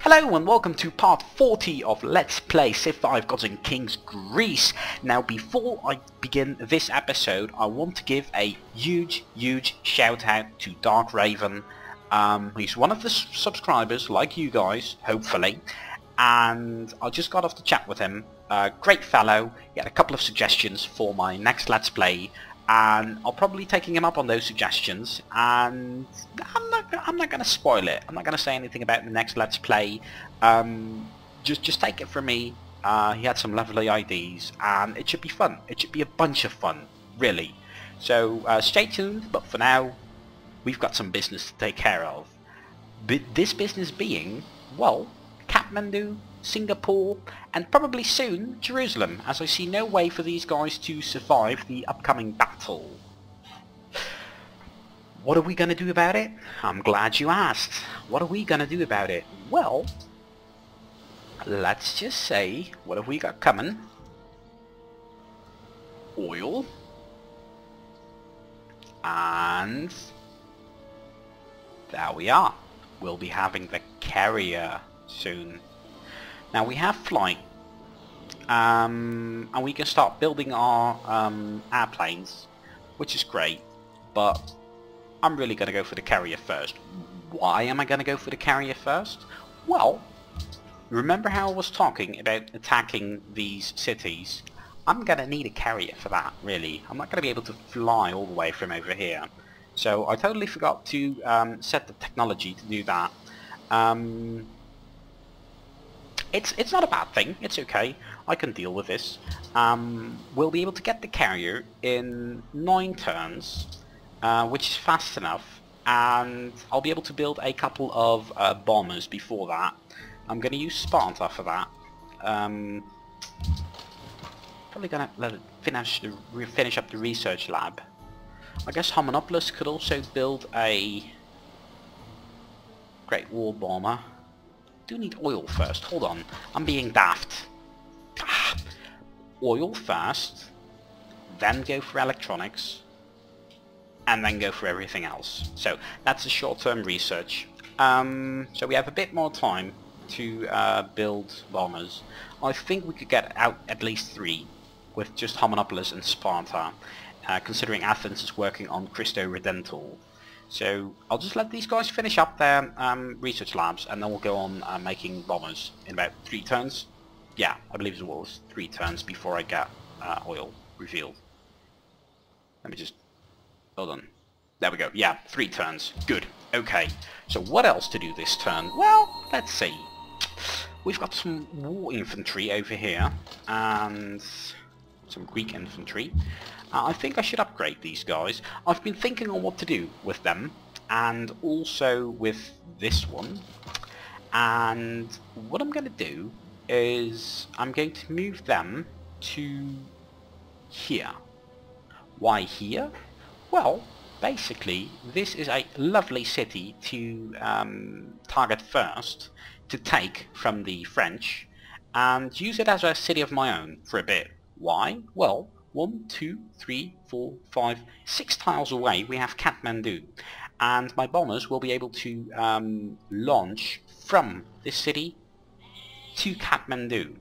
Hello and welcome to part 40 of Let's Play Civ 5 Gods and Kings Greece. Now before I begin this episode, I want to give a huge shout out to Dark Raven. He's one of the subscribers like you guys, hopefully, and I just got off the chat with him. Great fellow. He had a couple of suggestions for my next Let's Play, and I'll probably be taking him up on those suggestions, and I'm not going to spoil it. I'm not going to say anything about the next Let's Play. Just take it from me. He had some lovely ideas, and it should be fun. It should be a bunch of fun, really. So stay tuned, but for now, we've got some business to take care of. This business being, well, Kathmandu, Singapore, and probably soon Jerusalem, as I see no way for these guys to survive the upcoming battle. What are we going to do about it? I'm glad you asked. What are we going to do about it? Well, let's just say, what have we got coming? Oil. And there we are. We'll be having the carrier soon. Now we have flight, and we can start building our airplanes, which is great, but I'm really going to go for the carrier first. Why am I going to go for the carrier first? Well, remember how I was talking about attacking these cities? I'm going to need a carrier for that, really. I'm not going to be able to fly all the way from over here. So I totally forgot to set the technology to do that. It's not a bad thing, it's okay, I can deal with this. We'll be able to get the carrier in 9 turns, which is fast enough, and I'll be able to build a couple of bombers before that. I'm going to use Sparta for that. Probably going to let it finish up the research lab. I guess Hominus could also build a Great War Bomber. Do need oil first. Hold on, I'm being daft. Oil first, then go for electronics, and then go for everything else. So that's a short-term research. So we have a bit more time to build bombers. I think we could get out at least 3 with just Hominus and Sparta, considering Athens is working on Christo Redentor. So I'll just let these guys finish up their research labs, and then we'll go on making bombers in about 3 turns. Yeah, I believe it was 3 turns before I get oil revealed. Let me just... hold on. There we go. Yeah, 3 turns. Good. Okay. So what else to do this turn? Well, let's see. We've got some war infantry over here, and some Greek infantry. I think I should upgrade these guys. I've been thinking on what to do with them, and also with this one. And what I'm going to do is I'm going to move them to here. Why here? Well, basically this is a lovely city to target first, to take from the French, and use it as a city of my own for a bit. Why? Well, 1, 2, 3, 4, 5, 6 tiles away we have Kathmandu, and my bombers will be able to launch from this city to Kathmandu.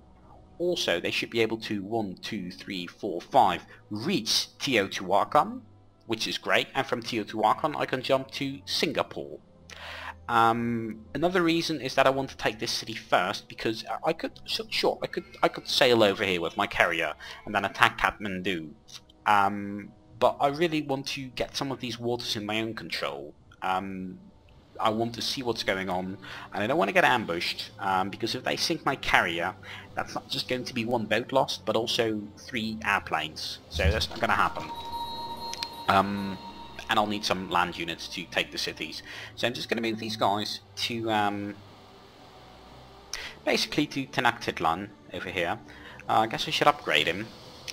Also, they should be able to 1, 2, 3, 4, 5 reach Teotihuacan, which is great, and from Teotihuacan I can jump to Singapore. Another reason is that I want to take this city first, because I could sail over here with my carrier and then attack Kathmandu. But I really want to get some of these waters in my own control. I want to see what's going on, and I don't want to get ambushed, because if they sink my carrier, that's not just going to be 1 boat lost, but also 3 airplanes. So that's not going to happen. And I'll need some land units to take the cities. So I'm just going to move these guys to basically to Tenochtitlan over here. I guess I should upgrade him.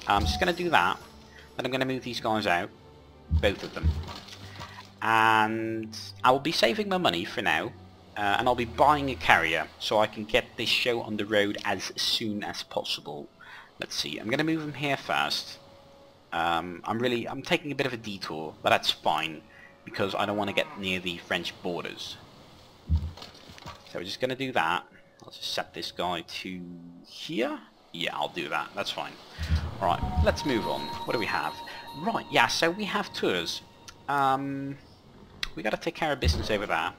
I'm just going to do that. Then I'm going to move these guys out, both of them. And I will be saving my money for now, and I'll be buying a carrier so I can get this show on the road as soon as possible. Let's see, I'm going to move him here first. I'm taking a bit of a detour, but that's fine, because I don't want to get near the French borders. So we're just going to do that. I'll just set this guy to here. Yeah, I'll do that. That's fine. Alright, let's move on. What do we have? Right, yeah, so we have tours. We gotta take care of business over there.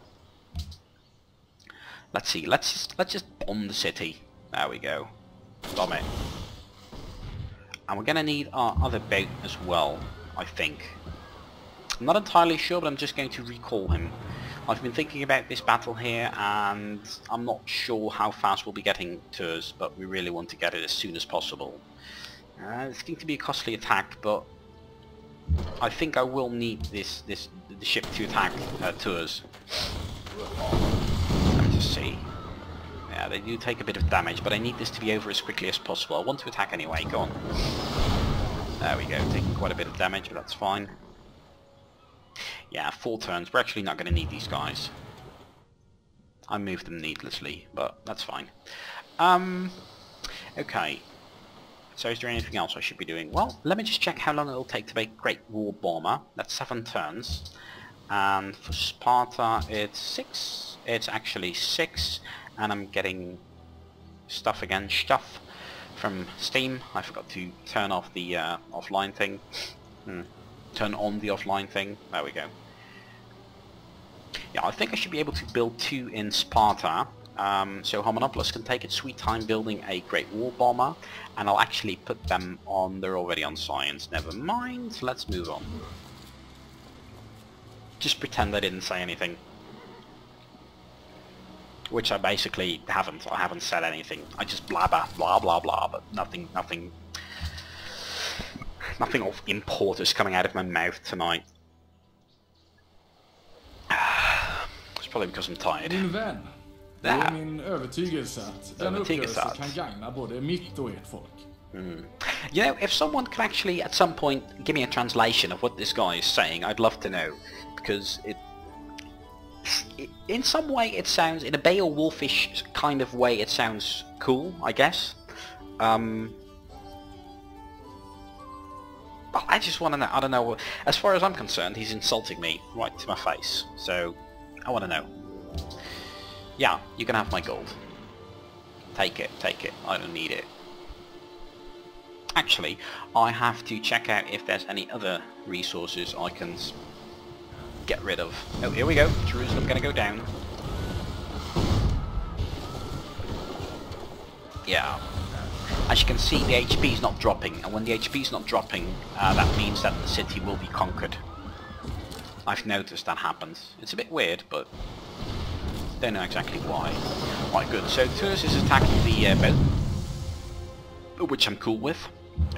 Let's see, let's just bomb the city. There we go. Bomb it. And we're gonna need our other boat as well, I think. I'm not entirely sure, but I'm just going to recall him. I've been thinking about this battle here, and I'm not sure how fast we'll be getting tours, but we really want to get it as soon as possible. It's going to be a costly attack, but I think I will need the ship to attack tours. Let me just see. Yeah, they do take a bit of damage, but I need this to be over as quickly as possible. I want to attack anyway. Go on. There we go. Taking quite a bit of damage, but that's fine. Yeah, 4 turns. We're actually not going to need these guys. I moved them needlessly, but that's fine. Okay. So is there anything else I should be doing? Well, let me just check how long it'll take to make Great War Bomber. That's 7 turns. And for Sparta it's 6. It's actually 6. And I'm getting stuff again. Stuff from Steam. I forgot to turn off the offline thing. Turn on the offline thing. There we go. Yeah, I think I should be able to build 2 in Sparta. So Hominus can take its sweet time building a Great War Bomber, and I'll actually put them on. They're already on science. Never mind. Let's move on. Just pretend I didn't say anything. Which I basically haven't. I haven't said anything. I just blabber, blah blah blah, but nothing of import is coming out of my mouth tonight. It's probably because I'm tired. Min vän, det är min övertygelse att den uppgörelsen kan gagna både mitt och ert folk. You know, if someone can actually at some point give me a translation of what this guy is saying, I'd love to know, because it in some way it sounds, in a Beowulfish kind of way, it sounds cool, I guess. But I just want to know, I don't know, as far as I'm concerned, he's insulting me right to my face, so I want to know. Yeah, you can have my gold. Take it, I don't need it. Actually, I have to check out if there's any other resources I can get rid of. Oh, here we go, Jerusalem gonna go down. Yeah. As you can see, the HP is not dropping, and when the HP is not dropping, that means that the city will be conquered. I've noticed that happens. It's a bit weird, but don't know exactly why. Right, good. So Tours is attacking the boat, which I'm cool with.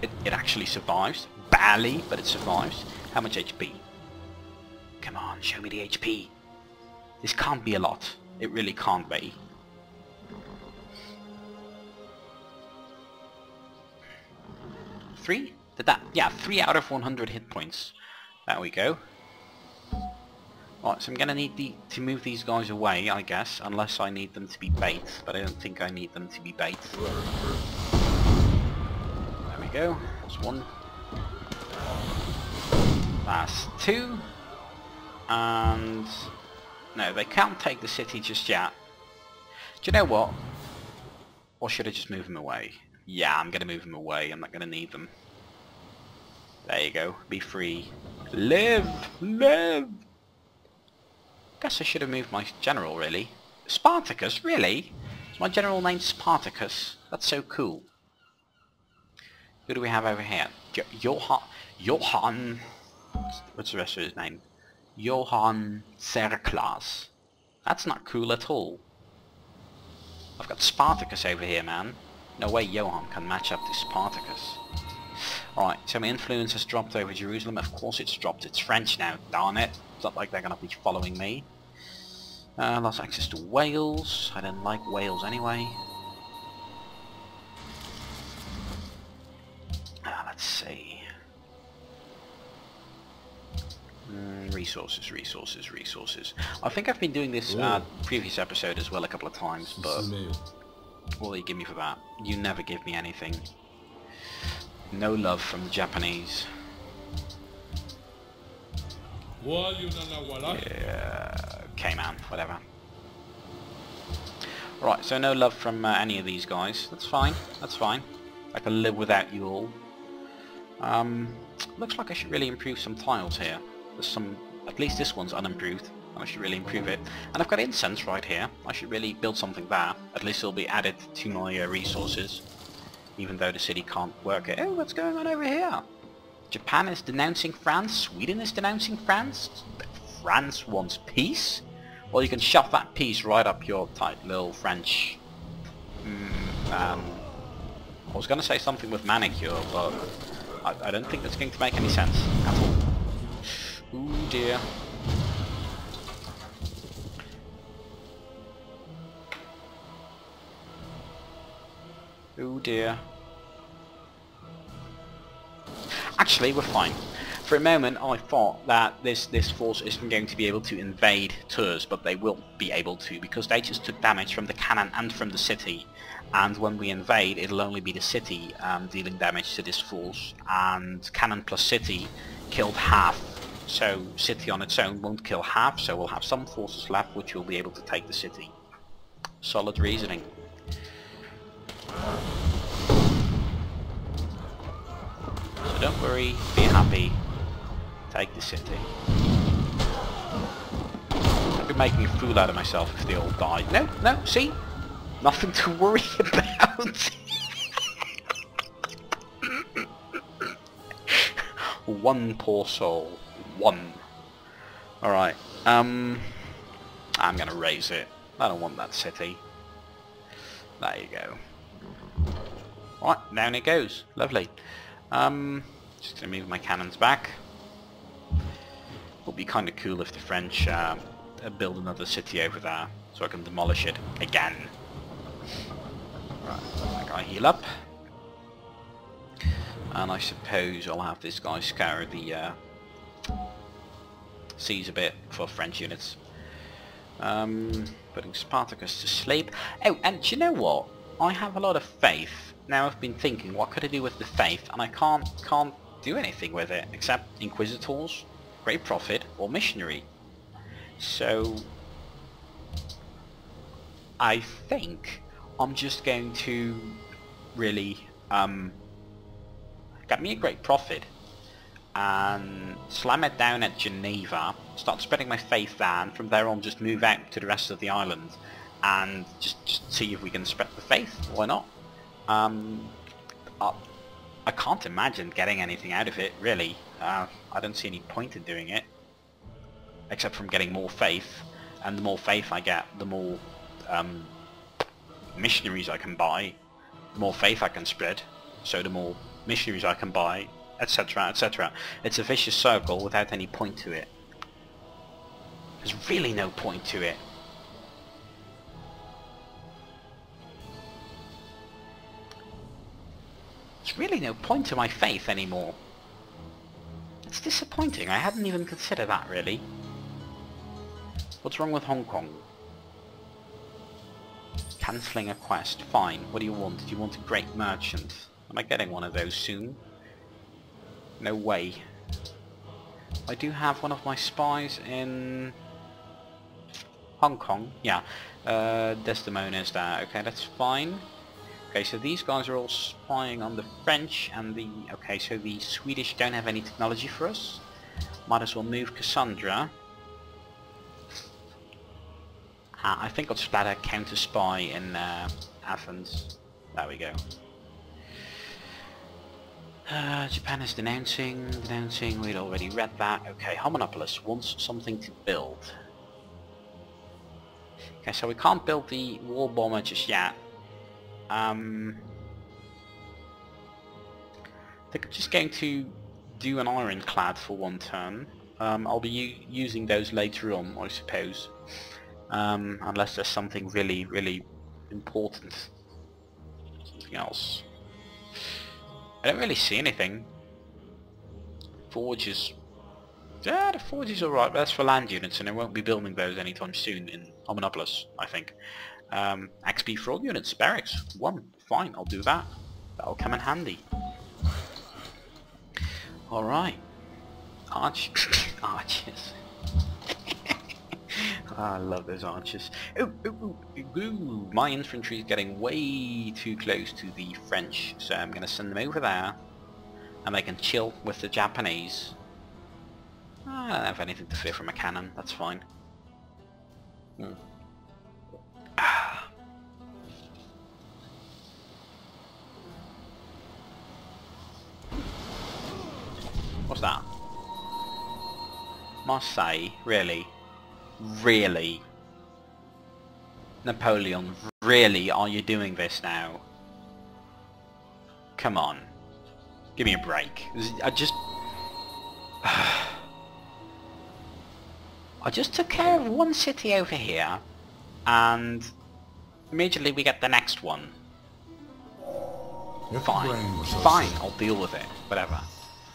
It actually survives. Barely, but it survives. How much HP? Come on, show me the HP. This can't be a lot. It really can't be. Three? Did that? Yeah, 3 out of 100 hit points. There we go. Right, so I'm gonna need to move these guys away, I guess, unless I need them to be bait, but I don't think I need them to be bait. There we go. That's 1. That's 2. And no, they can't take the city just yet. Do you know what? Or should I just move them away? Yeah, I'm gonna move them away. I'm not gonna need them. There you go. Be free. Live! Live! Guess I should have moved my general, really. Spartacus? Really? Is my general named Spartacus? That's so cool. Who do we have over here? Johann... What's the rest of his name? Johann Serklas. That's not cool at all. I've got Spartacus over here, man. No way Johann can match up to Spartacus. Alright, so my influence has dropped over Jerusalem. Of course it's dropped. It's French now, darn it. It's not like they're going to be following me. Lost access to Wales. I don't like Wales anyway. Let's see. Resources. I think I've been doing this previous episode as well a couple of times, but what will you give me for that? You never give me anything. No love from the Japanese. Yeah, okay man, whatever. Right, so no love from any of these guys. That's fine. That's fine. I can live without you all. Looks like I should really improve some tiles here. There's some, at least this one's unimproved. I should really improve it. And I've got incense right here. I should really build something there. At least it'll be added to my resources. Even though the city can't work it. Oh, what's going on over here? Japan is denouncing France. Sweden is denouncing France. France wants peace? Well, you can shove that peace right up your tight little French... I was going to say something with manicure, but I don't think that's going to make any sense at all. Ooh dear. Oh dear. Actually, we're fine. For a moment I thought that this force isn't going to be able to invade Tours, but they will be able to, because they just took damage from the cannon and from the city. And when we invade, it'll only be the city dealing damage to this force, and cannon plus city killed half. So city on its own won't kill half, so we'll have some forces left which will be able to take the city. Solid reasoning. So don't worry, be happy, take the city. I'd be making a fool out of myself if they all died. No, no, see? Nothing to worry about. One poor soul. One. Alright, I'm gonna raise it. I don't want that city. There you go. Right, down it goes. Lovely. Just gonna move my cannons back. Would be kind of cool if the French build another city over there, so I can demolish it again. Right, let that guy heal up. And I suppose I'll have this guy scour the seas a bit for French units. Putting Spartacus to sleep. Oh, and do you know what? I have a lot of faith. Now I've been thinking, what could I do with the faith? And I can't do anything with it except Inquisitors, Great Prophet, or Missionary. So I think I'm just going to really get me a Great Prophet and slam it down at Geneva, start spreading my faith there, and from there on just move out to the rest of the island and just see if we can spread the faith. Why not? I can't imagine getting anything out of it, really. I don't see any point in doing it, except from getting more faith, and the more faith I get, the more missionaries I can buy, the more faith I can spread, so the more missionaries I can buy, etc, etc. It's a vicious circle without any point to it. There's really no point to it. There's really no point to my faith anymore. It's disappointing. I hadn't even considered that, really. What's wrong with Hong Kong? Cancelling a quest. Fine. What do you want? Do you want a great merchant? Am I getting one of those soon? No way. I do have one of my spies in Hong Kong. Yeah. Desdemona is there. Okay, that's fine. Okay, so these guys are all spying on the French and the... Okay, so the Swedish don't have any technology for us. Might as well move Cassandra. I think I'll splatter counter spy in Athens. There we go. Japan is denouncing, we'd already read that. Okay, Hominus wants something to build. Okay, so we can't build the war bomber just yet. I think I'm just going to do an ironclad for one turn. I'll be using those later on, I suppose. Unless there's something really, really important. Something else. I don't really see anything. Forges. Yeah, the forge is alright, but that's for land units, and I won't be building those anytime soon in Hominus, I think. XP for all units, barracks, 1, fine, I'll do that. That'll come in handy. Alright. Archers. I love those archers. Oh, oh, oh, ooh, my infantry is getting way too close to the French, so I'm going to send them over there, and they can chill with the Japanese. I don't have anything to fear from a cannon, that's fine. What's that? Marseille? Really? Really? Napoleon, really? Are you doing this now? Come on. Give me a break. I just took care of one city over here, and immediately we get the next one. Fine. Fine, I'll deal with it. Whatever.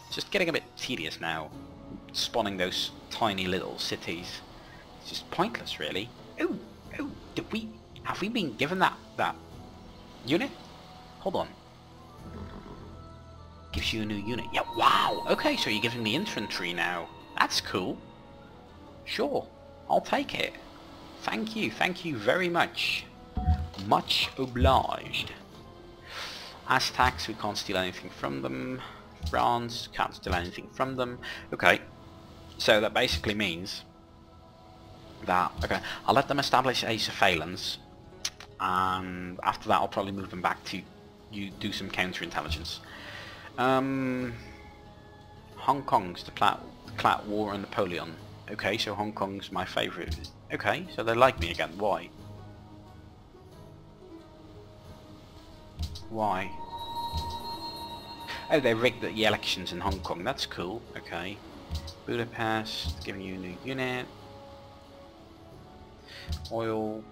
It's just getting a bit tedious now. Spawning those tiny little cities. It's just pointless, really. Oh, have we been given that unit? Hold on. Gives you a new unit. Yeah, wow! Okay, so you're giving me infantry now. That's cool. Sure, I'll take it. Thank you very much. Much obliged. Aztecs, we can't steal anything from them. France, can't steal anything from them. Okay, so that basically means that, okay, I'll let them establish a surveillance, and after that I'll probably move them back to do some counterintelligence. Hong Kong's declared war on Napoleon. Okay, so Hong Kong's my favourite. Okay, so they like me again. Why? Why? Oh, they rigged the elections in Hong Kong. That's cool. Okay. Budapest, giving you a new unit. Oil.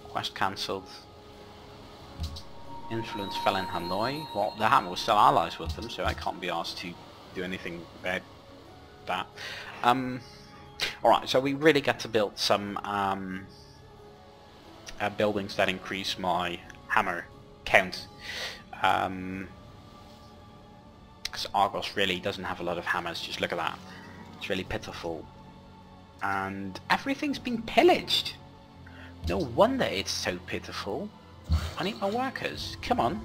Quest cancelled. Influence fell in Hanoi. Well, the Hammer was still allies with them, so I can't be asked to do anything about that. Alright, so we really get to build some buildings that increase my hammer count. Because Argos really doesn't have a lot of hammers, just look at that. It's really pitiful. And everything's been pillaged. No wonder it's so pitiful. I need my workers. Come on.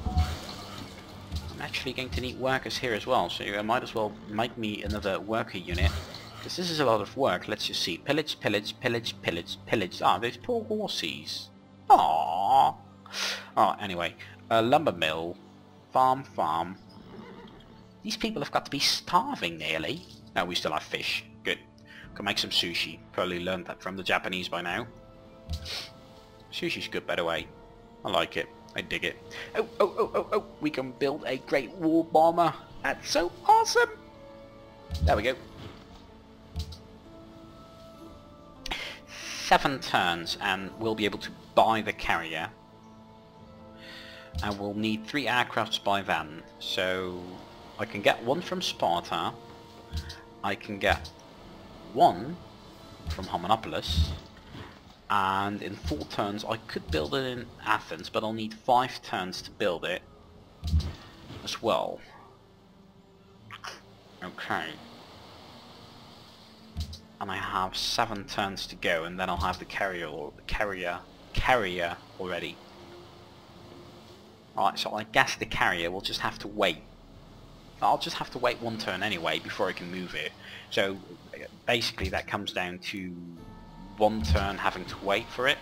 I'm actually going to need workers here as well, so I might as well make me another worker unit. Because this is a lot of work. Let's just see. Pillage, pillage, pillage, pillage, pillage. Ah, those poor horses. Aww. Oh, anyway. Lumber mill. Farm. These people have got to be starving nearly. No, we still have fish. Good. Can make some sushi. Probably learned that from the Japanese by now. Sushi's good, by the way. I like it. I dig it. Oh! We can build a great war bomber. That's so awesome! There we go. 7 turns and we'll be able to buy the carrier. And we'll need 3 aircrafts by then. So I can get 1 from Sparta. I can get 1 from Hominus. And in 4 turns I could build it in Athens, but I'll need 5 turns to build it as well. Okay. And I have 7 turns to go, and then I'll have the carrier already. Alright, so I guess the carrier will just have to wait. I'll just have to wait 1 turn anyway before I can move it. So basically that comes down to 1 turn having to wait for it,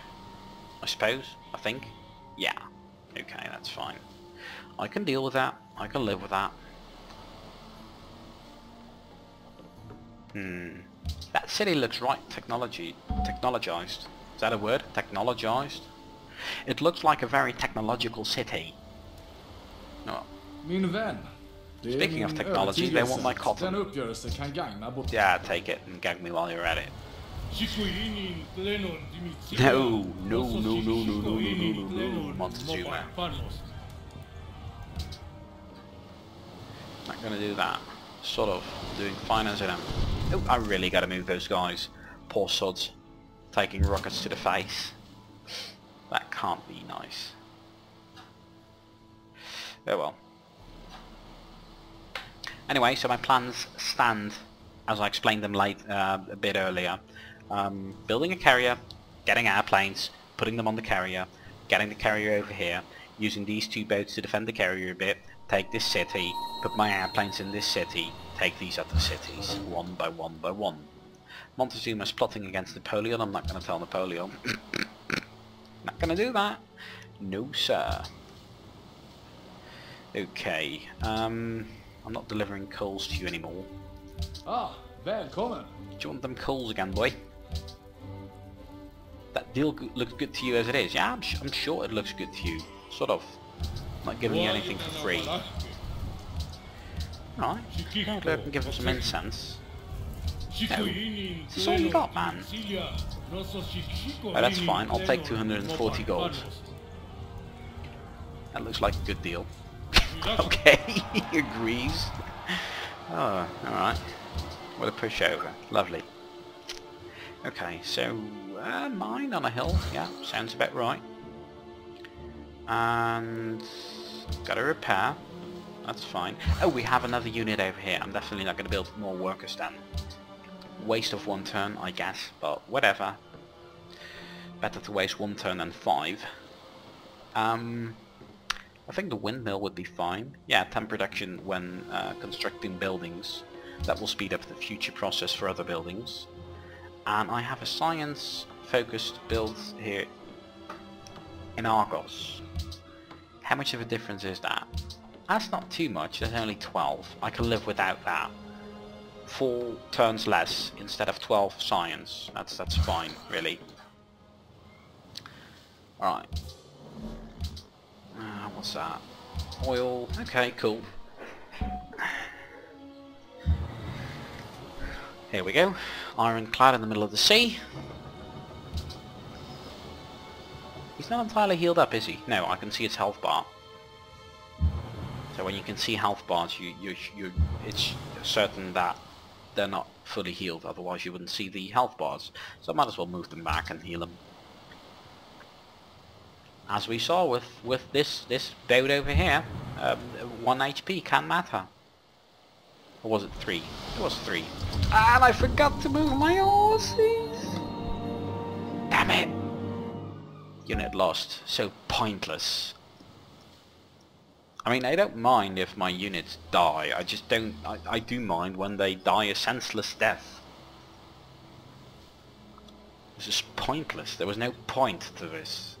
I suppose, I think. Yeah, okay, that's fine. I can deal with that, I can live with that. That city looks right technologized. Is that a word? Technologized? It looks like a very technological city. No. Speaking of technology, they want my cotton. Yeah, take it and gag me while you're at it. No, Montezuma. Not gonna do that. Sort of doing finance in them. Oh, I really gotta move those guys. Poor sods. Taking rockets to the face. That can't be nice. Oh well. Anyway, so my plans stand as I explained them a bit earlier. Building a carrier, getting airplanes, putting them on the carrier, getting the carrier over here, using these 2 boats to defend the carrier a bit, take this city, put my airplanes in this city, take these other cities, one by one by one. Montezuma's plotting against Napoleon. I'm not going to tell Napoleon. Not going to do that. No sir. Okay, I'm not delivering coals to you anymore. Ah, välkommen! Do you want them coals again, boy? That deal looks good to you as it is. Yeah, I'm sure it looks good to you. Sort of. Not giving you anything for free. Alright, I can give him some incense. No. Is this all you got, man? Oh, that's fine. I'll take 240 gold. That looks like a good deal. Okay, he agrees. Oh, alright. What a pushover. Lovely. Okay, so mine on a hill. Yeah, sounds about right. And got a repair. That's fine. Oh, we have another unit over here. I'm definitely not going to build more workers then. Waste of 1 turn, I guess, but whatever. Better to waste 1 turn than 5. I think the windmill would be fine. Yeah, temp reduction when constructing buildings. That will speed up the future process for other buildings. And I have a science-focused build here in Argos. How much of a difference is that? That's not too much, there's only 12. I can live without that. 4 turns less instead of 12 science. That's fine, really. Alright. What's that? Oil. Okay, cool. Here we go. Ironclad in the middle of the sea. He's not entirely healed up, is he? No, I can see his health bar. So when you can see health bars, it's certain that they're not fully healed. Otherwise, you wouldn't see the health bars. So I might as well move them back and heal them. As we saw with this boat over here, 1 HP can matter. Or was it 3? It was 3. And I forgot to move my horses! Damn it! Unit lost. So pointless. I mean, I don't mind if my units die. I just don't... I do mind when they die a senseless death. This is pointless. There was no point to this.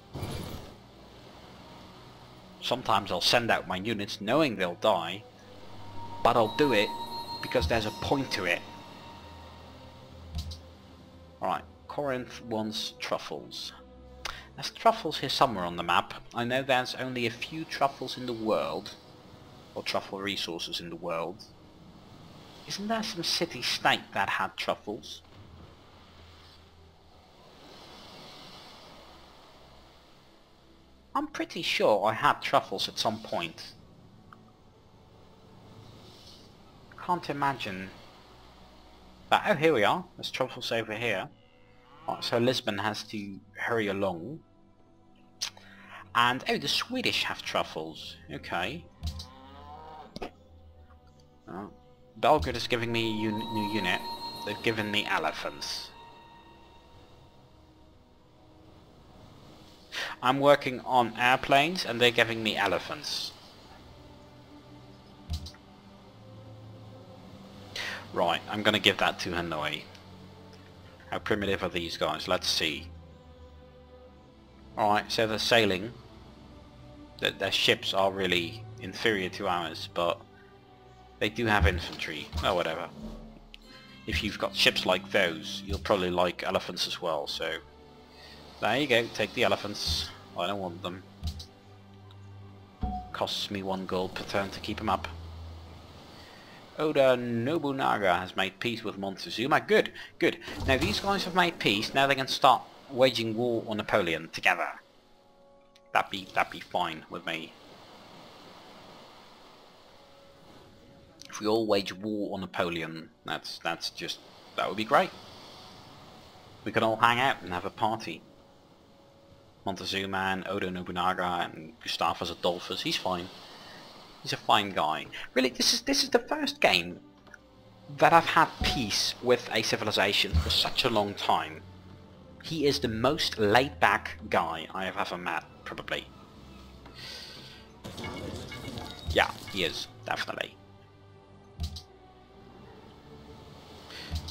Sometimes I'll send out my units knowing they'll die, but I'll do it because there's a point to it. Alright, Corinth wants truffles. There's truffles here somewhere on the map. I know there's only a few truffles in the world, or truffle resources in the world. Isn't there some city-state that had truffles? I'm pretty sure I had truffles at some point. Can't imagine that. Oh, here we are. There's truffles over here. Right, so Lisbon has to hurry along. And oh, the Swedish have truffles. Okay. Belgrade is giving me a new unit. They've given me elephants. I'm working on airplanes and they're giving me elephants. Right, I'm gonna give that to Hanoi. How primitive are these guys? Let's see. Alright, so they're sailing. Their ships are really inferior to ours, but they do have infantry. Oh, whatever. If you've got ships like those, you'll probably like elephants as well, so... There you go, take the elephants. I don't want them. Costs me 1 gold per turn to keep them up. Oda Nobunaga has made peace with Montezuma. Good, good. Now these guys have made peace, now they can start waging war on Napoleon together. That'd be fine with me. If we all wage war on Napoleon, that would be great. We can all hang out and have a party. Montezuma and Oda Nobunaga and Gustavus Adolphus, he's fine. He's a fine guy. Really, this is the first game that I've had peace with a civilization for such a long time. He is the most laid-back guy I have ever met, probably. Yeah, he is, definitely.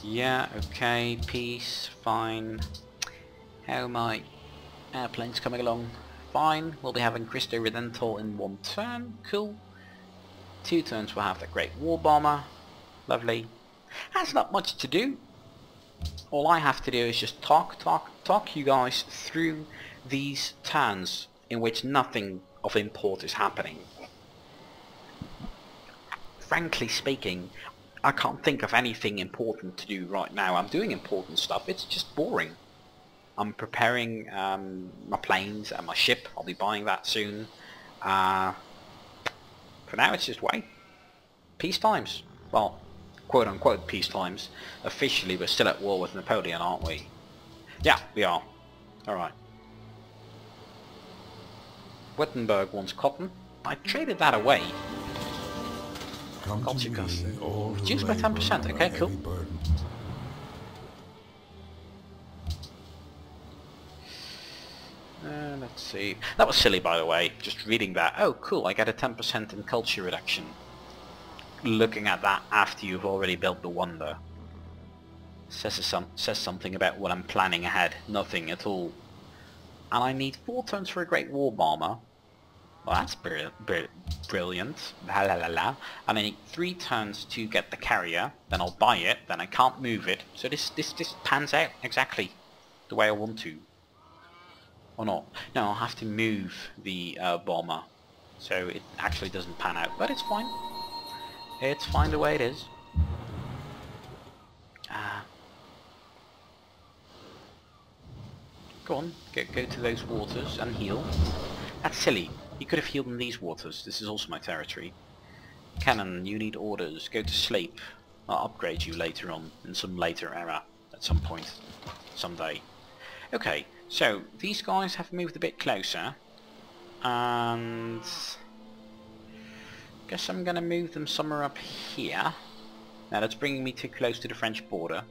Yeah, okay, peace, fine. How are my airplanes coming along? Fine, we'll be having Cristo Redentor in 1 turn, cool. 2 turns we'll have the Great War Bomber, lovely. That's not much to do. All I have to do is just talk you guys through these turns in which nothing of import is happening. Frankly speaking, I can't think of anything important to do right now. I'm doing important stuff, it's just boring. I'm preparing my planes and my ship. I'll be buying that soon. For now it's just wait. Peace times. Well, quote unquote peace times. Officially we're still at war with Napoleon, aren't we? Yeah, we are. Alright. Wittenberg wants cotton. I traded that away. Culture cost. Reduced by 10%, okay, cool. Let's see. That was silly, by the way, just reading that. Oh, cool, I get a 10% in culture reduction. Looking at that after you've already built the wonder. Says something about what I'm planning ahead. Nothing at all. And I need 4 turns for a Great War Bomber. Well, that's brilliant. La la la la. And I need 3 turns to get the carrier. Then I'll buy it. Then I can't move it. So this pans out exactly the way I want to. Or not. No, I'll have to move the bomber. So it actually doesn't pan out. But it's fine. It's fine the way it is. Go on. Go to those waters and heal. That's silly. You could have healed in these waters. This is also my territory. Cannon, you need orders. Go to sleep. I'll upgrade you later on, in some later era, at some point, someday. Okay, so these guys have moved a bit closer, and guess I'm gonna move them somewhere up here. Now that's bringing me too close to the French border,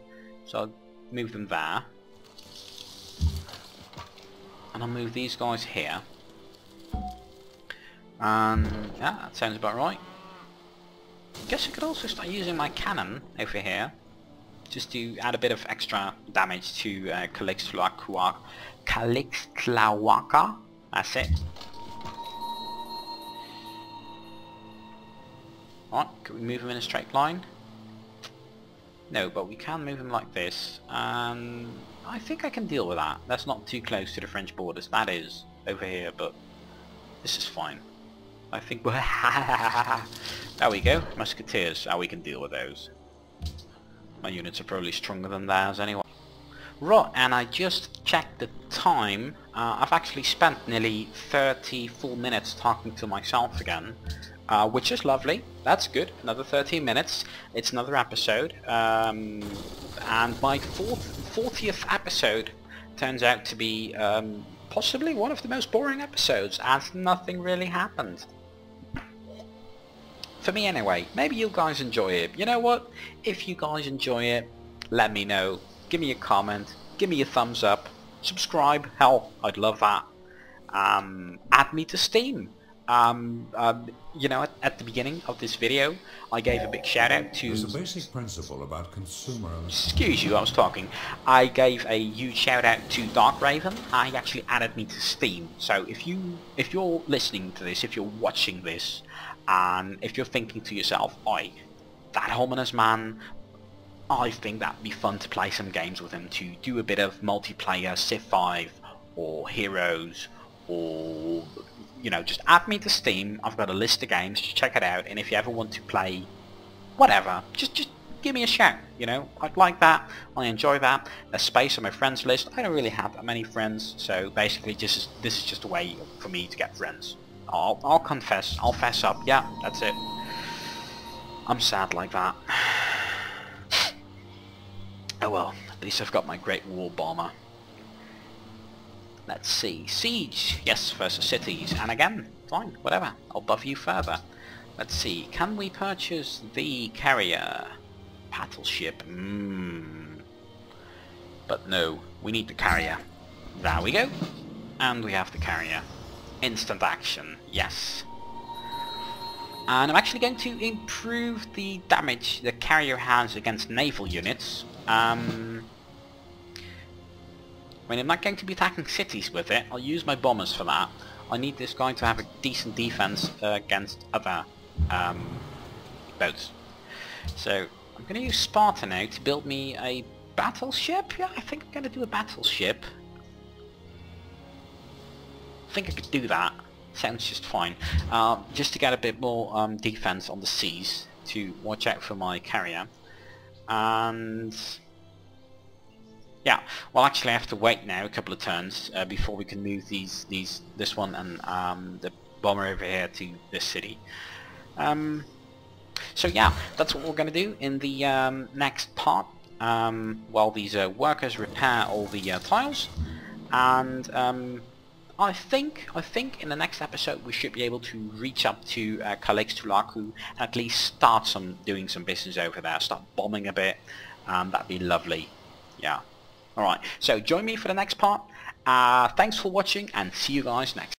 so I'll move them there. And I'll move these guys here. And yeah, that sounds about right. Guess I could also start using my cannon over here, just to add a bit of extra damage to Calixtlahuaca. That's it. Alright, can we move him in a straight line? No, but we can move him like this, and I think I can deal with that. That's not too close to the French borders. That is over here, but this is fine. I think we're... There we go, musketeers. We can deal with those. My units are probably stronger than theirs anyway. Right, and I just checked the time. I've actually spent nearly 30 full minutes talking to myself again, which is lovely. That's good. Another 13 minutes. It's another episode. And my 40th episode turns out to be possibly one of the most boring episodes, as nothing really happened. For me anyway. Maybe you guys enjoy it. You know what? If you guys enjoy it, let me know. Give me a comment. Give me a thumbs up. Subscribe. Hell, I'd love that. Add me to Steam. You know, at the beginning of this video, I gave a big shout out to... There's a basic principle about consumer... Excuse you, I was talking. I gave a huge shout out to Dark Raven. He actually added me to Steam. So if you're listening to this, if you're watching this, and if you're thinking to yourself, oi, that Hominus man, I think that'd be fun to play some games with him, to do a bit of multiplayer Civ 5 or Heroes, or you know, just add me to Steam. I've got a list of games, just check it out, and if you ever want to play whatever, just give me a shout. You know, I'd like that. I enjoy that. There's space on my friends list. I don't really have that many friends, so basically this is just a way for me to get friends. I'll confess. I'll fess up. Yeah, that's it. I'm sad like that. Oh well, at least I've got my Great War Bomber. Let's see. Siege! Yes, versus cities. And again, fine, whatever. I'll buff you further. Let's see. Can we purchase the carrier? Battleship. But no, we need the carrier. There we go. And we have the carrier. Instant action, yes. And I'm actually going to improve the damage the carrier has against naval units. When I'm not going to be attacking cities with it, I'll use my bombers for that. I need this guy to have a decent defense against other boats. So I'm going to use Sparta now to build me a battleship. Yeah, I think I'm going to do a battleship. I think I could do that. Sounds just fine. Just to get a bit more defense on the seas to watch out for my carrier. And yeah, well actually I have to wait now a couple of turns before we can move this one and the bomber over here to this city. So yeah, that's what we're going to do in the next part, while these workers repair all the tiles. And I think in the next episode we should be able to reach up to Calixtulaku and at least start doing some business over there, start bombing a bit. That'd be lovely. Yeah. Alright, so join me for the next part. Thanks for watching and see you guys next time.